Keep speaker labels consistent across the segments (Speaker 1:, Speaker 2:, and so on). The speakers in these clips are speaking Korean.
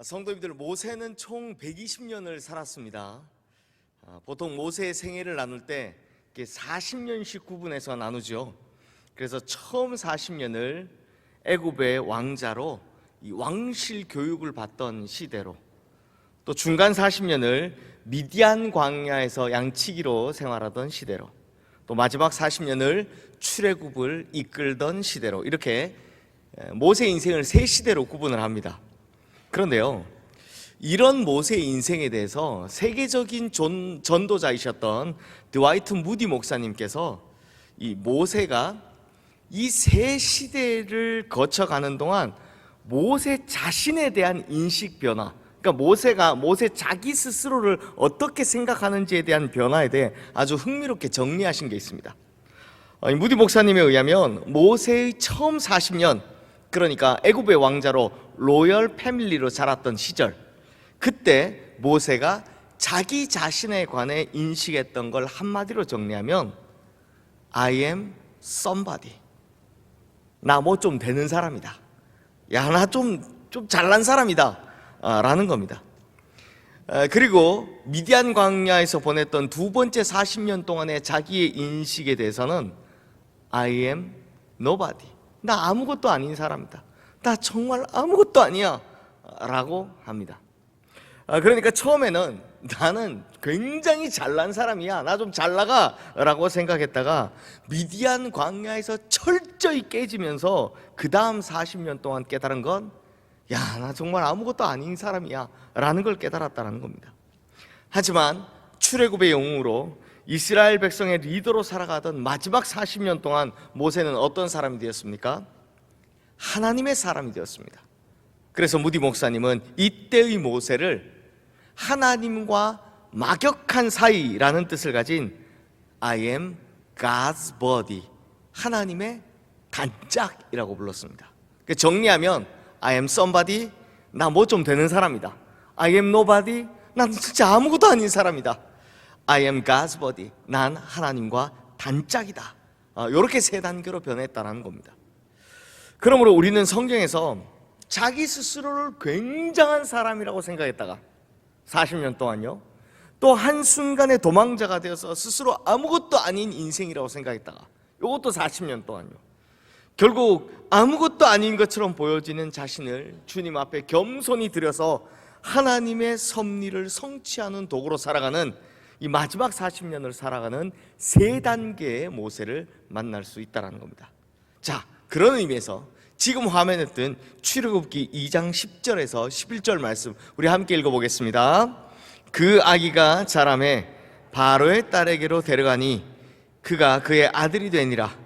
Speaker 1: 성도님들, 모세는 총 120년을 살았습니다. 보통 모세의 생애를 나눌 때 40년씩 구분해서 나누죠. 그래서 처음 40년을 애굽의 왕자로 이 왕실 교육을 받던 시대로, 또 중간 40년을 미디안 광야에서 양치기로 생활하던 시대로, 또 마지막 40년을 출애굽을 이끌던 시대로, 이렇게 모세 인생을 세 시대로 구분을 합니다. 그런데요, 이런 모세의 인생에 대해서 세계적인 전도자이셨던 드와이트 무디 목사님께서 이 모세가 이 세 시대를 거쳐가는 동안 모세 자신에 대한 인식 변화, 그러니까 모세 자기 스스로를 어떻게 생각하는지에 대한 변화에 대해 아주 흥미롭게 정리하신 게 있습니다. 무디 목사님에 의하면 모세의 처음 40년, 그러니까 애굽의 왕자로 로열 패밀리로 자랐던 시절, 그때 모세가 자기 자신에 관해 인식했던 걸 한마디로 정리하면 I am somebody. 나 뭐 좀 되는 사람이다. 야, 나 좀 잘난 사람이다 라는 겁니다. 그리고 미디안 광야에서 보냈던 두 번째 40년 동안의 자기의 인식에 대해서는 I am nobody. 나 아무것도 아닌 사람이다. 나 정말 아무것도 아니야 라고 합니다. 그러니까 처음에는 나는 굉장히 잘난 사람이야, 나 좀 잘 나가 라고 생각했다가 미디안 광야에서 철저히 깨지면서 그 다음 40년 동안 깨달은 건 야, 나 정말 아무것도 아닌 사람이야 라는 걸 깨달았다는 겁니다. 하지만 출애굽의 영웅으로 이스라엘 백성의 리더로 살아가던 마지막 40년 동안 모세는 어떤 사람이 되었습니까? 하나님의 사람이 되었습니다. 그래서 무디 목사님은 이때의 모세를 하나님과 막역한 사이라는 뜻을 가진 I am God's body, 하나님의 단짝이라고 불렀습니다. 정리하면 I am somebody, 나 뭐 좀 되는 사람이다. I am nobody, 난 진짜 아무것도 아닌 사람이다. I am God's body, 난 하나님과 단짝이다. 이렇게 세 단계로 변했다는 겁니다. 그러므로 우리는 성경에서 자기 스스로를 굉장한 사람이라고 생각했다가 40년 동안요, 또 한순간에 도망자가 되어서 스스로 아무것도 아닌 인생이라고 생각했다가 이것도 40년 동안요, 결국 아무것도 아닌 것처럼 보여지는 자신을 주님 앞에 겸손히 들여서 하나님의 섭리를 성취하는 도구로 살아가는 이 마지막 40년을 살아가는 세 단계의 모세를 만날 수 있다는 겁니다. 자, 그런 의미에서 지금 화면에 뜬 출애굽기 2장 10절에서 11절 말씀 우리 함께 읽어보겠습니다. 그 아기가 자라매 바로의 딸에게로 데려가니 그가 그의 아들이 되니라.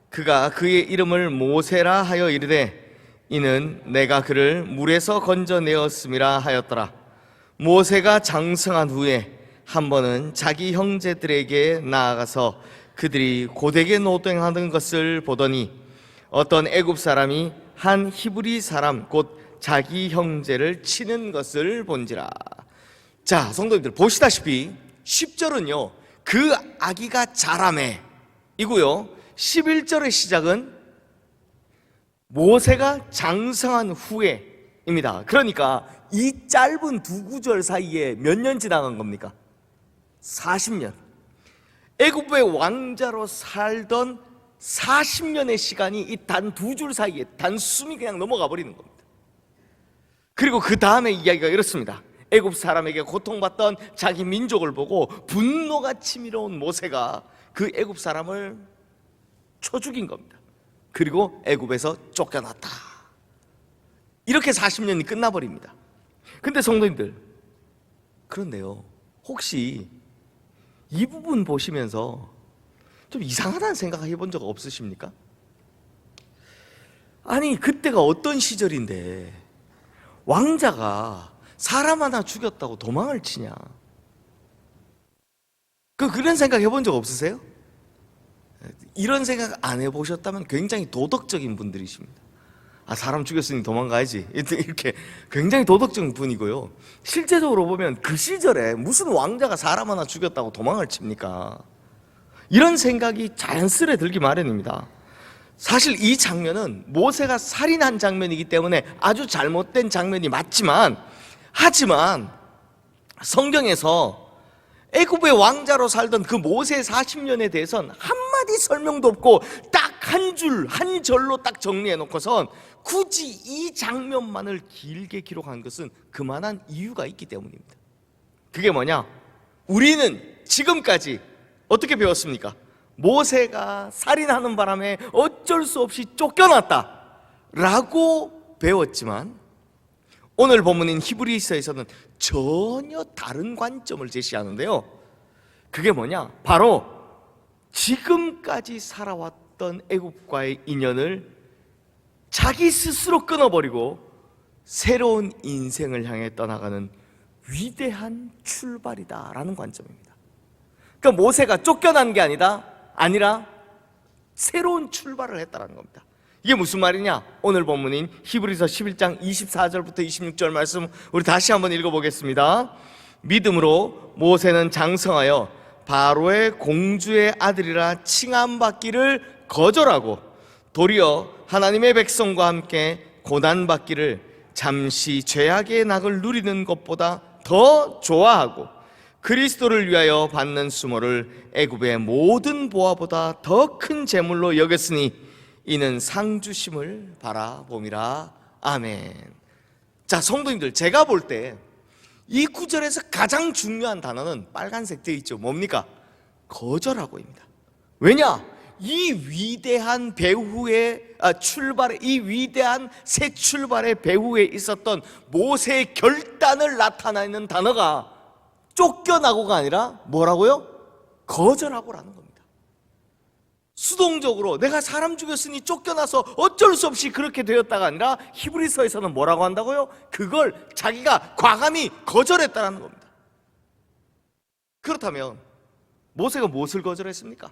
Speaker 1: 그가 그의 이름을 모세라 하여 이르되 이는 내가 그를 물에서 건져내었음이라 하였더라. 모세가 장성한 후에 한 번은 자기 형제들에게 나아가서 그들이 고되게 노동하는 것을 보더니 어떤 애굽 사람이 한 히브리 사람 곧 자기 형제를 치는 것을 본지라. 자, 성도님들 보시다시피 10절은요 그 아기가 자라매 이고요, 11절의 시작은 모세가 장성한 후에입니다. 그러니까 이 짧은 두 구절 사이에 몇 년 지나간 겁니까? 40년. 애굽의 왕자로 살던 40년의 시간이 이 단 두 줄 사이에 단숨이 그냥 넘어가 버리는 겁니다. 그리고 그 다음에 이야기가 이렇습니다. 애굽 사람에게 고통받던 자기 민족을 보고 분노가 치밀어온 모세가 그 애굽 사람을 쳐 죽인 겁니다. 그리고 애굽에서 쫓겨났다. 이렇게 40년이 끝나버립니다. 근데 성도님들, 그런데요, 혹시 이 부분 보시면서 좀 이상하다는 생각 해본 적 없으십니까? 아니, 그때가 어떤 시절인데 왕자가 사람 하나 죽였다고 도망을 치냐? 그런 생각 해본 적 없으세요? 이런 생각 안 해보셨다면 굉장히 도덕적인 분들이십니다. 사람 죽였으니 도망가야지, 이렇게 굉장히 도덕적인 분이고요, 실제적으로 보면 그 시절에 무슨 왕자가 사람 하나 죽였다고 도망을 칩니까? 이런 생각이 자연스레 들기 마련입니다. 사실 이 장면은 모세가 살인한 장면이기 때문에 아주 잘못된 장면이 맞지만 하지만 성경에서 애굽의 왕자로 살던 그 모세 40년에 대해서는 한마디 설명도 없고 딱 한 줄, 한 절로 딱 정리해 놓고선 굳이 이 장면만을 길게 기록한 것은 그만한 이유가 있기 때문입니다. 그게 뭐냐? 우리는 지금까지 어떻게 배웠습니까? 모세가 살인하는 바람에 어쩔 수 없이 쫓겨났다 라고 배웠지만, 오늘 본문인 히브리서에서는 전혀 다른 관점을 제시하는데요. 그게 뭐냐? 바로 지금까지 살아왔던 애굽과의 인연을 자기 스스로 끊어버리고 새로운 인생을 향해 떠나가는 위대한 출발이다라는 관점입니다. 그러니까 모세가 쫓겨난 게 아니라 새로운 출발을 했다는 겁니다. 이게 무슨 말이냐? 오늘 본문인 히브리서 11장 24절부터 26절 말씀 우리 다시 한번 읽어보겠습니다. 믿음으로 모세는 장성하여 바로의 공주의 아들이라 칭함받기를 거절하고 도리어 하나님의 백성과 함께 고난받기를 잠시 죄악의 낙을 누리는 것보다 더 좋아하고 그리스도를 위하여 받는 수모를 애굽의 모든 보화보다 더 큰 재물로 여겼으니 이는 상 주심을 바라봄이라. 아멘. 자, 성도님들, 제가 볼 때 이 구절에서 가장 중요한 단어는 빨간색 되어 있죠. 뭡니까? 거절하고입니다. 왜냐? 이 위대한 배후의 출발에, 이 위대한 새 출발의 배후에 있었던 모세의 결단을 나타내는 단어가 쫓겨나고가 아니라 뭐라고요? 거절하고라는 겁니다. 수동적으로 내가 사람 죽였으니 쫓겨나서 어쩔 수 없이 그렇게 되었다가 아니라 히브리서에서는 뭐라고 한다고요? 그걸 자기가 과감히 거절했다는 겁니다. 그렇다면 모세가 무엇을 거절했습니까?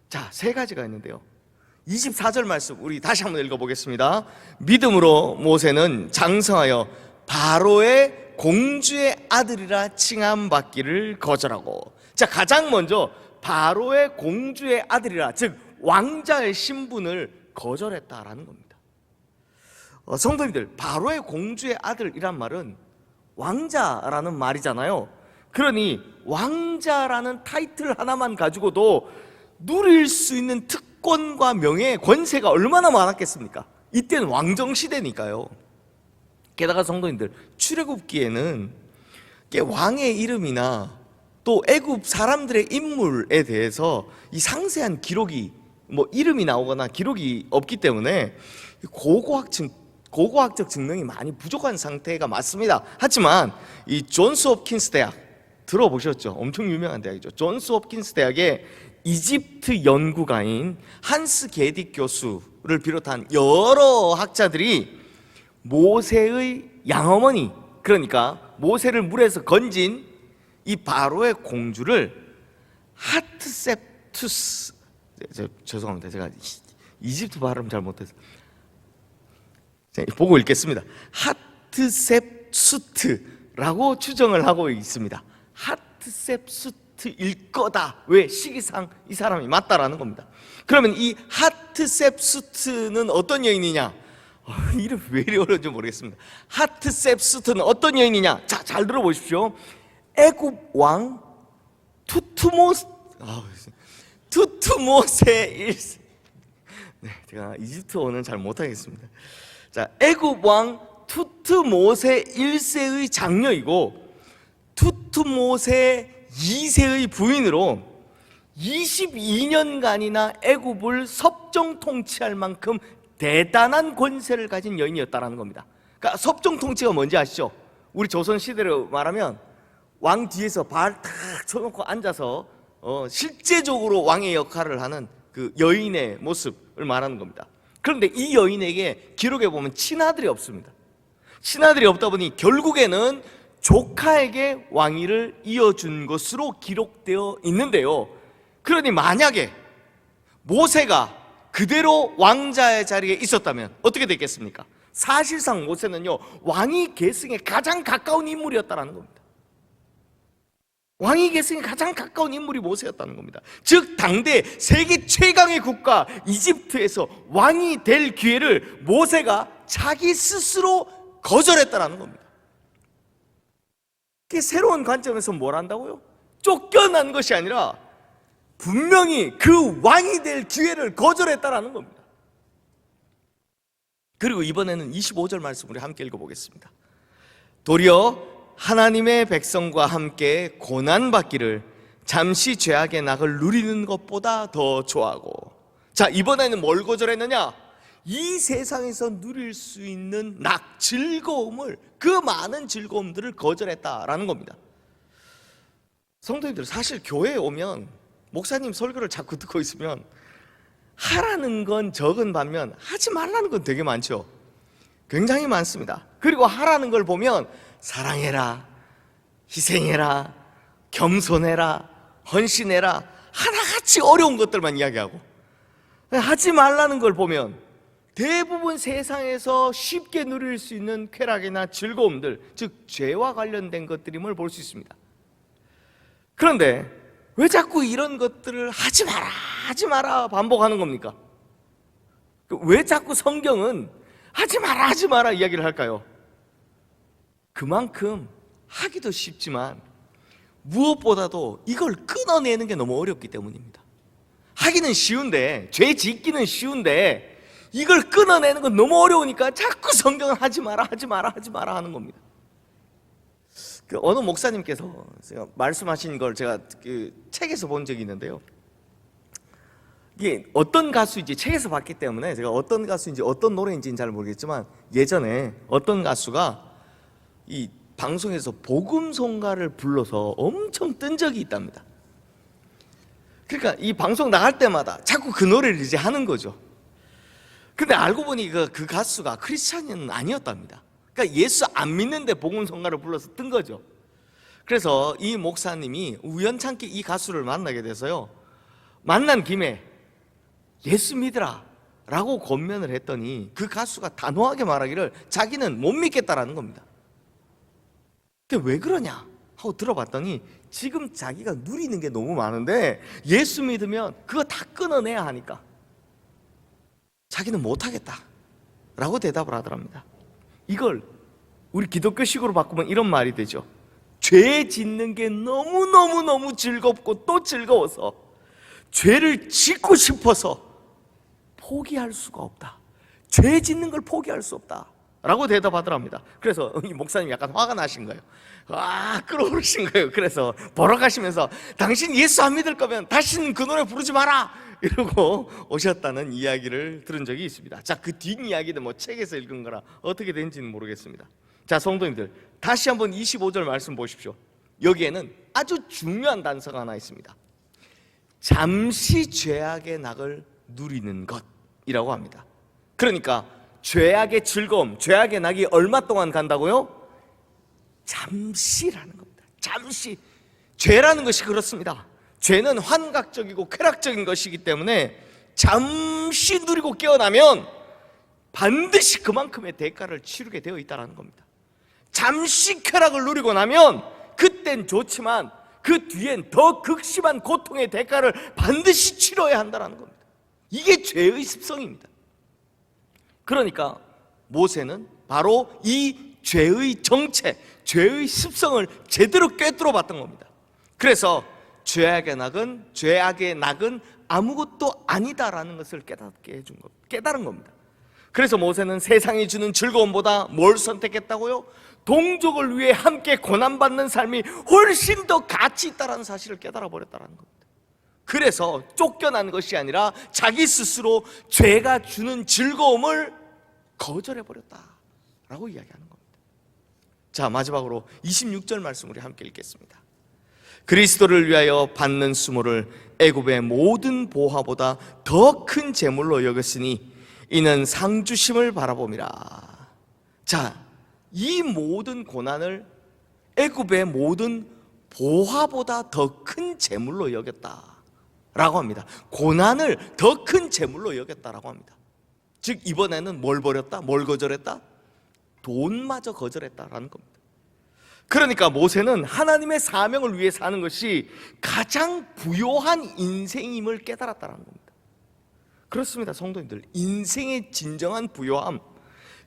Speaker 1: 자, 세 가지가 있는데요. 24절 말씀 우리 다시 한번 읽어보겠습니다. 믿음으로 모세는 장성하여 바로의 공주의 아들이라 칭함받기를 거절하고, 자, 가장 먼저 바로의 공주의 아들이라, 즉 왕자의 신분을 거절했다라는 겁니다. 성도님들, 바로의 공주의 아들이란 말은 왕자라는 말이잖아요. 그러니 왕자라는 타이틀 하나만 가지고도 누릴 수 있는 특권과 명예, 권세가 얼마나 많았겠습니까? 이때는 왕정시대니까요. 게다가 성도님들, 출애굽기에는 왕의 이름이나 또 애굽 사람들의 인물에 대해서 이 상세한 기록이, 이름이 나오거나 기록이 없기 때문에 고고학적 증명이 많이 부족한 상태가 맞습니다. 하지만 이 존스 홉킨스 대학 들어보셨죠? 엄청 유명한 대학이죠. 존스 홉킨스 대학의 이집트 연구가인 한스 게딕 교수를 비롯한 여러 학자들이 모세의 양어머니, 그러니까 모세를 물에서 건진 이 바로의 공주를 하트셉투스, 죄송합니다, 제가 이집트 발음 잘 못해서 보고 읽겠습니다. 하트셉수트라고 추정을 하고 있습니다. 하트셉수트일 거다. 왜? 시기상 이 사람이 맞다라는 겁니다. 그러면 이 하트셉수트는 어떤 여인이냐? 이름 왜 이리 어려운지 모르겠습니다. 하트셉수트는 어떤 여인이냐? 자, 잘 들어보십시오. 애굽 왕 투투모세 1세. 네, 제가 이집트어는 잘 못하겠습니다. 자, 애굽 왕 투트모세 1세의 장녀이고 투트모세 2세의 부인으로 22년간이나 애굽을 섭정 통치할 만큼 대단한 권세를 가진 여인이었다라는 겁니다. 그러니까 섭정 통치가 뭔지 아시죠? 우리 조선 시대로 말하면 왕 뒤에서 발 탁 쳐놓고 앉아서 실제적으로 왕의 역할을 하는 그 여인의 모습을 말하는 겁니다. 그런데 이 여인에게 기록에 보면 친아들이 없습니다. 친아들이 없다 보니 결국에는 조카에게 왕위를 이어준 것으로 기록되어 있는데요. 그러니 만약에 모세가 그대로 왕자의 자리에 있었다면 어떻게 됐겠습니까? 사실상 모세는요, 왕위 계승에 가장 가까운 인물이었다는 겁니다. 왕위 계승에 가장 가까운 인물이 모세였다는 겁니다. 즉 당대 세계 최강의 국가 이집트에서 왕이 될 기회를 모세가 자기 스스로 거절했다는 겁니다. 그게 새로운 관점에서 뭘 한다고요? 쫓겨난 것이 아니라 분명히 그 왕이 될 기회를 거절했다라는 겁니다. 그리고 이번에는 25절 말씀 우리 함께 읽어보겠습니다. 도리어 하나님의 백성과 함께 고난받기를 잠시 죄악의 낙을 누리는 것보다 더 좋아하고, 자, 이번에는 뭘 거절했느냐? 이 세상에서 누릴 수 있는 낙, 즐거움을, 그 많은 즐거움들을 거절했다라는 겁니다. 성도님들, 사실 교회에 오면 목사님 설교를 자꾸 듣고 있으면 하라는 건 적은 반면 하지 말라는 건 되게 많죠. 굉장히 많습니다. 그리고 하라는 걸 보면 사랑해라, 희생해라, 겸손해라, 헌신해라, 하나같이 어려운 것들만 이야기하고, 하지 말라는 걸 보면 대부분 세상에서 쉽게 누릴 수 있는 쾌락이나 즐거움들, 즉 죄와 관련된 것들임을 볼 수 있습니다. 그런데 왜 자꾸 이런 것들을 하지 마라, 하지 마라 반복하는 겁니까? 왜 자꾸 성경은 하지 마라, 하지 마라 이야기를 할까요? 그만큼 하기도 쉽지만 무엇보다도 이걸 끊어내는 게 너무 어렵기 때문입니다. 하기는 쉬운데, 죄 짓기는 쉬운데 이걸 끊어내는 건 너무 어려우니까 자꾸 성경은 하지 마라, 하지 마라, 하지 마라 하는 겁니다. 어느 목사님께서 제가 말씀하신 걸 제가 책에서 본 적이 있는데요, 이게 어떤 가수인지 책에서 봤기 때문에 제가 어떤 가수인지 어떤 노래인지는 잘 모르겠지만, 예전에 어떤 가수가 이 방송에서 복음송가를 불러서 엄청 뜬 적이 있답니다. 그러니까 이 방송 나갈 때마다 자꾸 그 노래를 이제 하는 거죠. 근데 알고 보니 그 가수가 크리스찬은 아니었답니다. 그러니까 예수 안 믿는데 복음송가를 불러서 뜬 거죠. 그래서 이 목사님이 우연찮게 이 가수를 만나게 돼서요, 만난 김에 예수 믿으라 라고 권면을 했더니 그 가수가 단호하게 말하기를 자기는 못 믿겠다라는 겁니다. 근데 왜 그러냐 하고 들어봤더니 지금 자기가 누리는 게 너무 많은데 예수 믿으면 그거 다 끊어내야 하니까 자기는 못하겠다 라고 대답을 하더랍니다. 이걸 우리 기독교식으로 바꾸면 이런 말이 되죠. 죄 짓는 게 너무너무너무 즐겁고 또 즐거워서 죄를 짓고 싶어서 포기할 수가 없다. 죄 짓는 걸 포기할 수 없다 라고 대답하더랍니다. 그래서 이 목사님이 약간 화가 나신 거예요. 끌어오르신 거예요. 그래서 보러 가시면서 당신 예수 안 믿을 거면 다시는 그 노래 부르지 마라 이러고 오셨다는 이야기를 들은 적이 있습니다. 자, 그 뒷이야기는 뭐 책에서 읽은 거라 어떻게 된지는 모르겠습니다. 자, 성도님들, 다시 한번 25절 말씀 보십시오. 여기에는 아주 중요한 단서가 하나 있습니다. 잠시 죄악의 낙을 누리는 것이라고 합니다. 그러니까 죄악의 즐거움, 죄악의 낙이 얼마 동안 간다고요? 잠시라는 겁니다. 잠시. 죄라는 것이 그렇습니다. 죄는 환각적이고 쾌락적인 것이기 때문에 잠시 누리고 깨어나면 반드시 그만큼의 대가를 치르게 되어 있다는 겁니다. 잠시 쾌락을 누리고 나면 그땐 좋지만 그 뒤엔 더 극심한 고통의 대가를 반드시 치러야 한다는 겁니다. 이게 죄의 습성입니다. 그러니까 모세는 바로 이 죄의 정체, 죄의 습성을 제대로 꿰뚫어 봤던 겁니다. 그래서 죄악의 낙은 아무것도 아니다라는 것을 깨닫게 해준 겁니다. 깨달은 겁니다. 그래서 모세는 세상이 주는 즐거움보다 뭘 선택했다고요? 동족을 위해 함께 고난받는 삶이 훨씬 더 가치 있다는 사실을 깨달아 버렸다는 겁니다. 그래서 쫓겨난 것이 아니라 자기 스스로 죄가 주는 즐거움을 거절해 버렸다라고 이야기하는 겁니다. 자, 마지막으로 26절 말씀 우리 함께 읽겠습니다. 그리스도를 위하여 받는 수모를 애굽의 모든 보화보다 더 큰 재물로 여겼으니 이는 상 주심을 바라봄이라. 자, 이 모든 고난을 애굽의 모든 보화보다 더 큰 재물로 여겼다라고 합니다. 고난을 더 큰 재물로 여겼다라고 합니다. 즉 이번에는 뭘 버렸다? 뭘 거절했다? 돈마저 거절했다라는 겁니다. 그러니까 모세는 하나님의 사명을 위해 사는 것이 가장 부요한 인생임을 깨달았다는 겁니다. 그렇습니다, 성도님들. 인생의 진정한 부요함,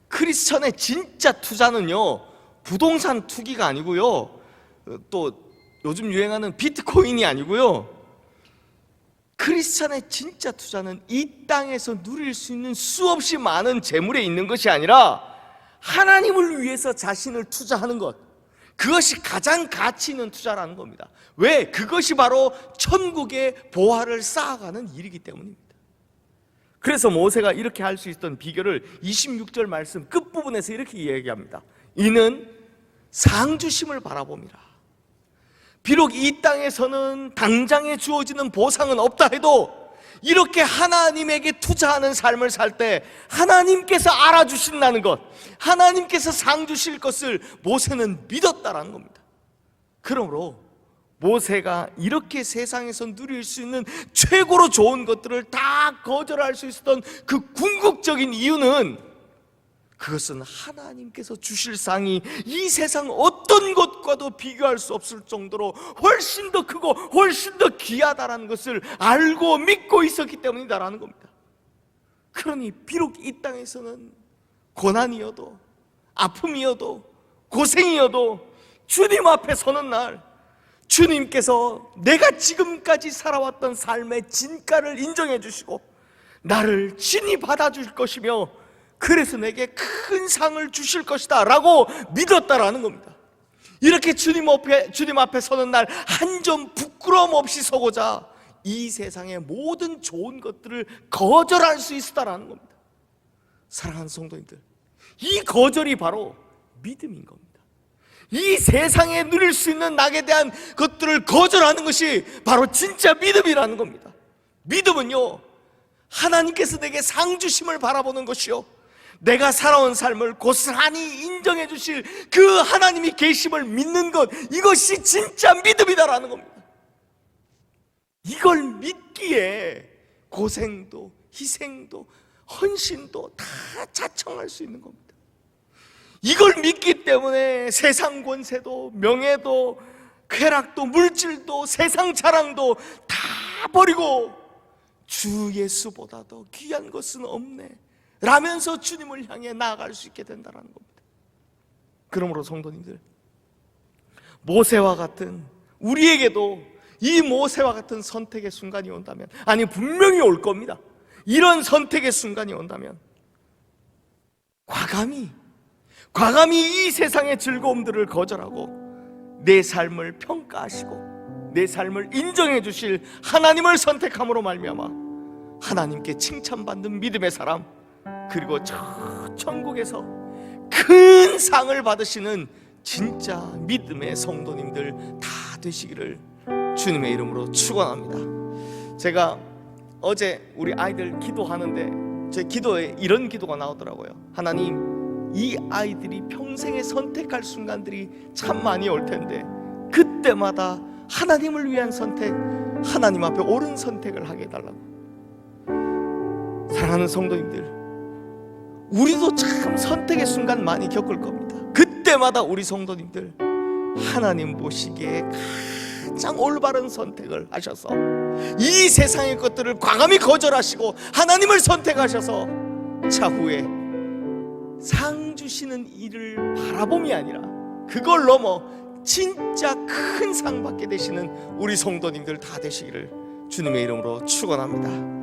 Speaker 1: 크리스천의 진짜 투자는요 부동산 투기가 아니고요 또 요즘 유행하는 비트코인이 아니고요, 크리스찬의 진짜 투자는 이 땅에서 누릴 수 있는 수없이 많은 재물에 있는 것이 아니라 하나님을 위해서 자신을 투자하는 것, 그것이 가장 가치 있는 투자라는 겁니다. 왜? 그것이 바로 천국의 보화를 쌓아가는 일이기 때문입니다. 그래서 모세가 이렇게 할 수 있었던 비결을 26절 말씀 끝부분에서 이렇게 이야기합니다. 이는 상주심을 바라봅니다. 비록 이 땅에서는 당장에 주어지는 보상은 없다 해도 이렇게 하나님에게 투자하는 삶을 살 때 하나님께서 알아주신다는 것, 하나님께서 상 주실 것을 모세는 믿었다라는 겁니다. 그러므로 모세가 이렇게 세상에서 누릴 수 있는 최고로 좋은 것들을 다 거절할 수 있었던 그 궁극적인 이유는, 그것은 하나님께서 주실 상이 이 세상 어떤 것과도 비교할 수 없을 정도로 훨씬 더 크고 훨씬 더 귀하다라는 것을 알고 믿고 있었기 때문이다라는 겁니다. 그러니 비록 이 땅에서는 고난이어도 아픔이어도 고생이어도 주님 앞에 서는 날, 주님께서 내가 지금까지 살아왔던 삶의 진가를 인정해 주시고 나를 친히 받아줄 것이며 그래서 내게 큰 상을 주실 것이다 라고 믿었다라는 겁니다. 이렇게 주님 앞에 서는 날 한 점 부끄러움 없이 서고자 이 세상의 모든 좋은 것들을 거절할 수 있었다라는 겁니다. 사랑하는 성도님들, 이 거절이 바로 믿음인 겁니다. 이 세상에 누릴 수 있는 낙에 대한 것들을 거절하는 것이 바로 진짜 믿음이라는 겁니다. 믿음은요, 하나님께서 내게 상 주심을 바라보는 것이요, 내가 살아온 삶을 고스란히 인정해 주실 그 하나님이 계심을 믿는 것, 이것이 진짜 믿음이다라는 겁니다. 이걸 믿기에 고생도 희생도 헌신도 다 자청할 수 있는 겁니다. 이걸 믿기 때문에 세상 권세도 명예도 쾌락도 물질도 세상 자랑도 다 버리고 주 예수보다도 귀한 것은 없네 라면서 주님을 향해 나아갈 수 있게 된다는 겁니다. 그러므로 성도님들, 모세와 같은, 우리에게도 이 모세와 같은 선택의 순간이 온다면, 아니 분명히 올 겁니다. 이런 선택의 순간이 온다면 과감히 이 세상의 즐거움들을 거절하고 내 삶을 평가하시고 내 삶을 인정해 주실 하나님을 선택함으로 말미암아 하나님께 칭찬받는 믿음의 사람, 그리고 저 천국에서 큰 상을 받으시는 진짜 믿음의 성도님들 다 되시기를 주님의 이름으로 축원합니다. 제가 어제 우리 아이들 기도하는데 제 기도에 이런 기도가 나오더라고요. 하나님, 이 아이들이 평생에 선택할 순간들이 참 많이 올 텐데 그때마다 하나님을 위한 선택, 하나님 앞에 옳은 선택을 하게 해달라고. 사랑하는 성도님들, 우리도 참 선택의 순간 많이 겪을 겁니다. 그때마다 우리 성도님들 하나님 보시기에 가장 올바른 선택을 하셔서 이 세상의 것들을 과감히 거절하시고 하나님을 선택하셔서 차후에 상 주시는 일을 바라봄이 아니라 그걸 넘어 진짜 큰 상 받게 되시는 우리 성도님들 다 되시기를 주님의 이름으로 축원합니다.